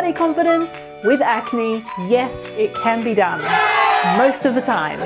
body confidence with acne, yes, it can be done. Most of the time.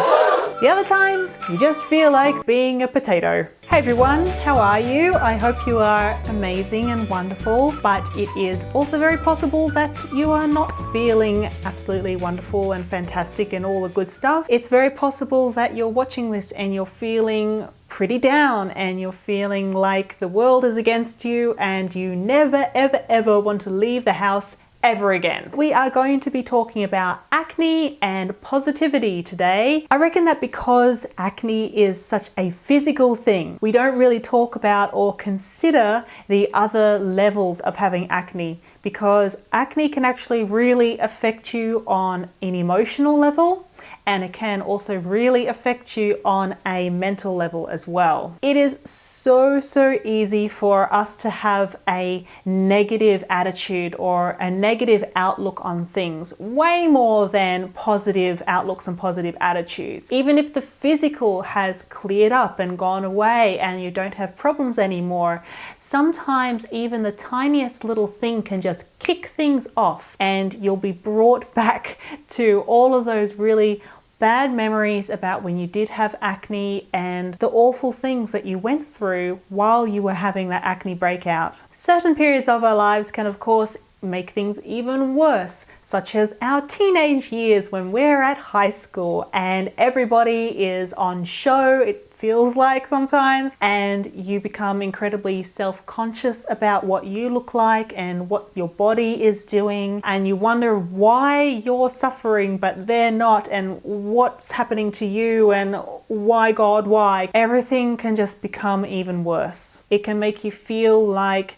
The other times, you just feel like being a potato. Hey everyone, how are you? I hope you are amazing and wonderful, but it is also very possible that you are not feeling absolutely wonderful and fantastic and all the good stuff. It's very possible that you're watching this and you're feeling pretty down and you're feeling like the world is against you and you never ever want to leave the house ever again. We are going to be talking about acne and positivity today. I reckon that because acne is such a physical thing, we don't really talk about or consider the other levels of having acne, because acne can actually really affect you on an emotional level, and it can also really affect you on a mental level as well. It is so easy for us to have a negative attitude or a negative outlook on things, way more than positive outlooks and positive attitudes. Even if the physical has cleared up and gone away and you don't have problems anymore, sometimes even the tiniest little thing can just kick things off and you'll be brought back to all of those really bad memories about when you did have acne and the awful things that you went through while you were having that acne breakout. Certain periods of our lives can, of course, make things even worse, such as our teenage years when we're at high school and everybody is on show, it feels like sometimes, and you become incredibly self-conscious about what you look like and what your body is doing, and you wonder why you're suffering but they're not, and what's happening to you, and why God, why? Everything can just become even worse. It can make you feel like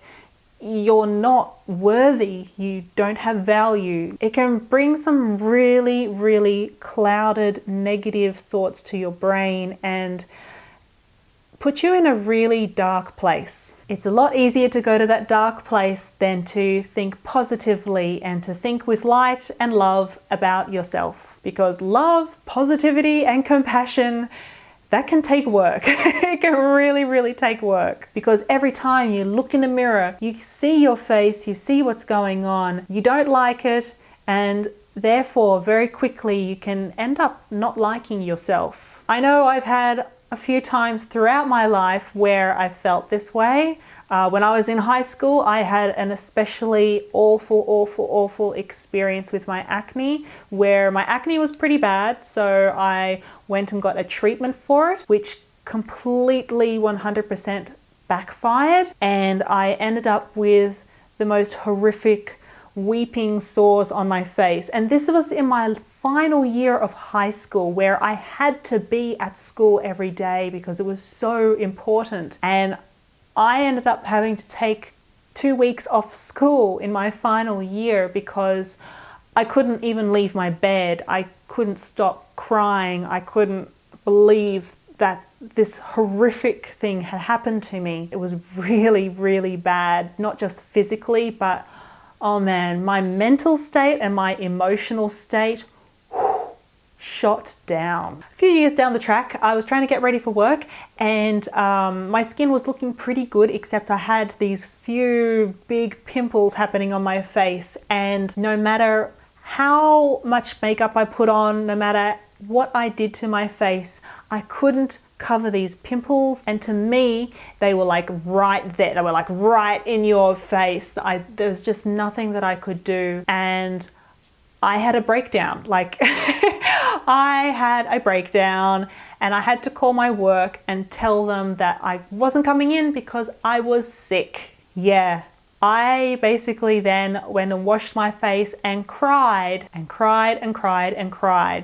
you're not worthy, you don't have value. It can bring some really clouded negative thoughts to your brain and put you in a really dark place. It's a lot easier to go to that dark place than to think positively and to think with light and love about yourself. Because love, positivity, and compassion, that can take work. It can really take work, because every time you look in the mirror, you see your face, you see what's going on, you don't like it, and therefore very quickly you can end up not liking yourself. I know I've had a few times throughout my life where I felt this way. When I was in high school, I had an especially awful experience with my acne, where my acne was pretty bad. So I went and got a treatment for it, which completely 100% backfired. And I ended up with the most horrific weeping sores on my face. And this was in my final year of high school, where I had to be at school every day because it was so important. And I ended up having to take 2 weeks off school in my final year because I couldn't even leave my bed. I couldn't stop crying. I couldn't believe that this horrific thing had happened to me. It was really bad, not just physically, but oh man, my mental state and my emotional state shot down. A few years down the track, I was trying to get ready for work, and my skin was looking pretty good, except I had these few big pimples happening on my face, and no matter how much makeup I put on, no matter what I did to my face, I couldn't cover these pimples, and to me they were like right there. They were like right in your face. There was just nothing that I could do, and I had a breakdown. Like I had a breakdown, and I had to call my work and tell them that I wasn't coming in because I was sick. Yeah. I basically then went and washed my face and cried.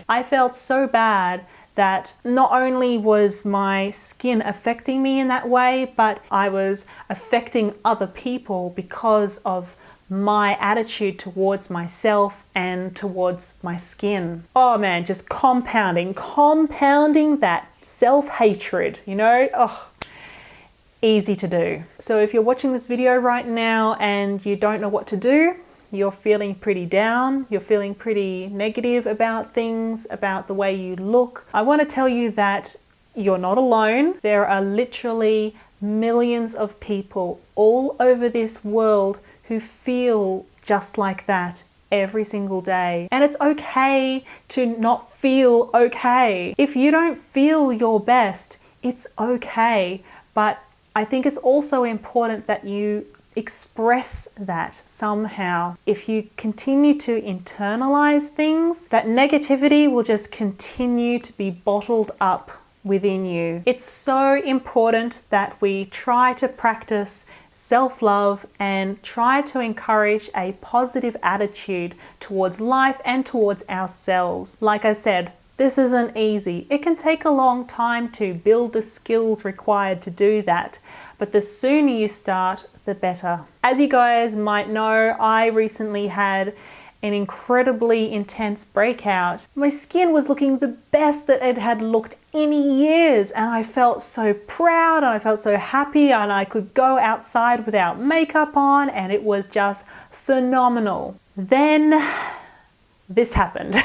I felt so bad that not only was my skin affecting me in that way, but I was affecting other people because of my attitude towards myself and towards my skin. Oh man, just compounding that self-hatred, you know? Oh, easy to do. So if you're watching this video right now and you don't know what to do, you're feeling pretty down, you're feeling pretty negative about things, about the way you look, I want to tell you that you're not alone. There are literally millions of people all over this world who feel just like that every single day. And it's okay to not feel okay. If you don't feel your best, it's okay. But I think it's also important that you express that somehow. If you continue to internalize things, that negativity will just continue to be bottled up within you. It's so important that we try to practice self-love and try to encourage a positive attitude towards life and towards ourselves. Like I said, this isn't easy. It can take a long time to build the skills required to do that, but the sooner you start, the better. As you guys might know, I recently had an incredibly intense breakout. My skin was looking the best that it had looked in years, and I felt so proud and I felt so happy, and I could go outside without makeup on, and it was just phenomenal. Then this happened.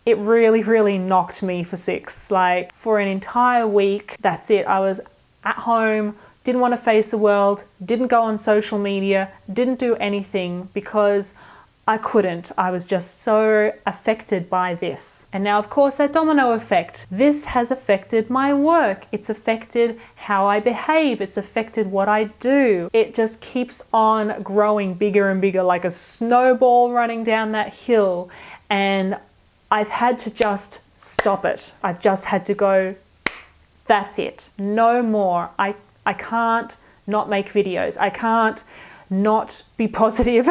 It really knocked me for six. Like, for an entire week, that's it. I was at home, didn't want to face the world, didn't go on social media, didn't do anything because I couldn't. I was just so affected by this. And now, of course, that domino effect. This has affected my work. It's affected how I behave. It's affected what I do. It just keeps on growing bigger and bigger, like a snowball running down that hill. And I've had to just stop it. I've just had to go, that's it. No more. I can't not make videos. I can't not be positive.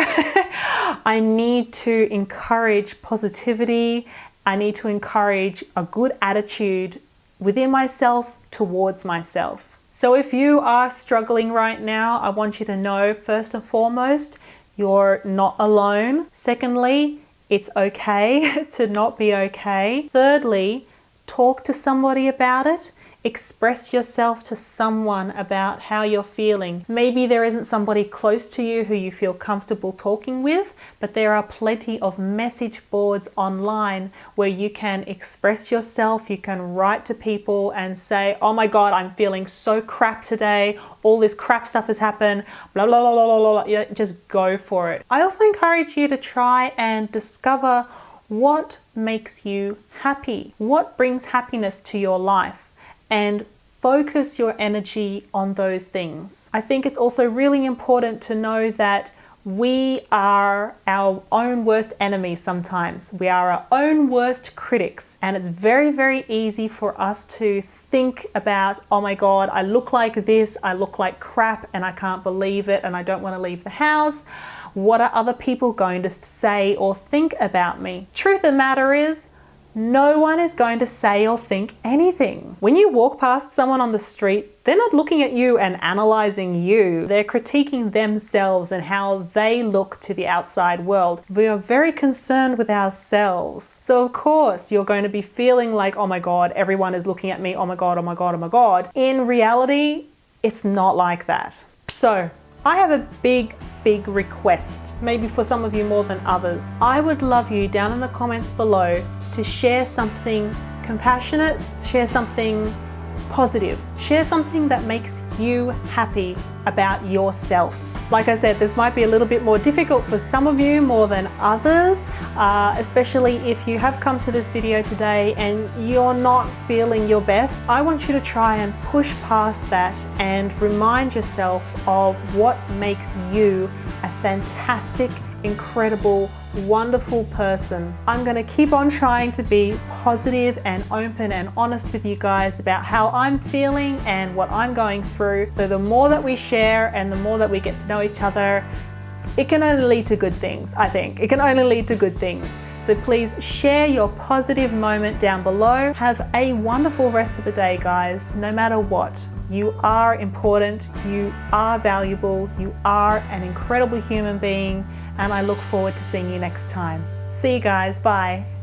I need to encourage positivity. I need to encourage a good attitude within myself towards myself. So if you are struggling right now, I want you to know, first and foremost, you're not alone. Secondly, it's okay to not be okay. Thirdly, talk to somebody about it. Express yourself to someone about how you're feeling. Maybe there isn't somebody close to you who you feel comfortable talking with, but there are plenty of message boards online where you can express yourself. You can write to people and say, oh my God, I'm feeling so crap today. All this crap stuff has happened, blah, blah, blah, blah, blah, blah. Yeah, just go for it. I also encourage you to try and discover what makes you happy, what brings happiness to your life, and focus your energy on those things. I think it's also really important to know that we are our own worst enemies sometimes. We are our own worst critics, and it's very easy for us to think about, oh my God, I look like this, I look like crap, and I can't believe it, and I don't want to leave the house. What are other people going to say or think about me? Truth of the matter is, no one is going to say or think anything. When you walk past someone on the street, they're not looking at you and analyzing you. They're critiquing themselves and how they look to the outside world. We are very concerned with ourselves. So of course, you're going to be feeling like, oh my God, everyone is looking at me. Oh my God, oh my God, oh my God. In reality, it's not like that. So I have a big request, maybe for some of you more than others. I would love you down in the comments below to share something compassionate, share something positive, share something that makes you happy about yourself. Like I said, this might be a little bit more difficult for some of you more than others, especially if you have come to this video today and you're not feeling your best. I want you to try and push past that and remind yourself of what makes you a fantastic, incredible, wonderful person. I'm going to keep on trying to be positive and open and honest with you guys about how I'm feeling and what I'm going through. So the more that we share and the more that we get to know each other, it can only lead to good things, I think. It can only lead to good things. So please share your positive moment down below. Have a wonderful rest of the day, guys. No matter what, you are important, you are valuable, you are an incredible human being, and I look forward to seeing you next time. See you guys, bye.